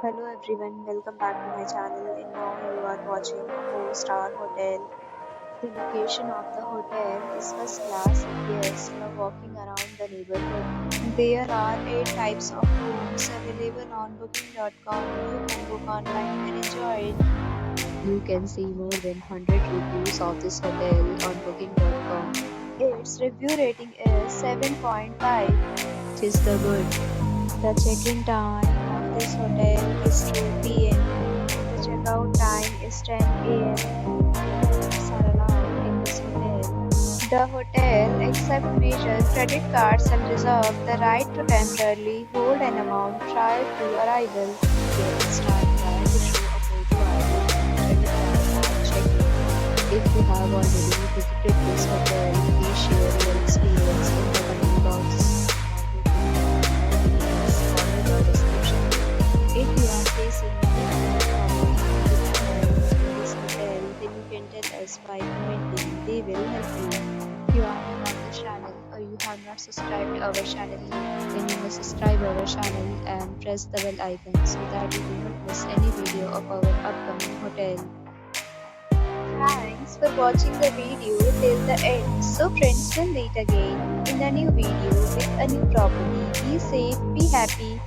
Hello everyone, welcome back to my channel and now you are watching a 4-star hotel. The location of the hotel is first class and guests love walking around the neighborhood. There are 8 types of rooms available on booking.com. You can book online and enjoy it. You can see more than 100 reviews of this hotel on booking.com. Its review rating is 7.5, which is the good. The check-in time of this hotel is 2 p.m. The checkout time is 10 a.m. Pets are allowed in this hotel. The hotel accepts major credit cards and reserves the right to temporarily hold an amount prior to arrival. Guests are required to show a photo ID and credit card at check-in. If you have already visited this hotel, please share your experience in the comment box. If you are facing any problem in this hotel, then you can tell us by commenting. They will help you. If you are new on this channel or you have not subscribed our channel yet, then you must subscribe our channel and press the bell icon so that you do not miss any video of our upcoming hotel. Thanks for watching the video till the end. So friends, will meet again in a new video with a new property. Be safe, be happy.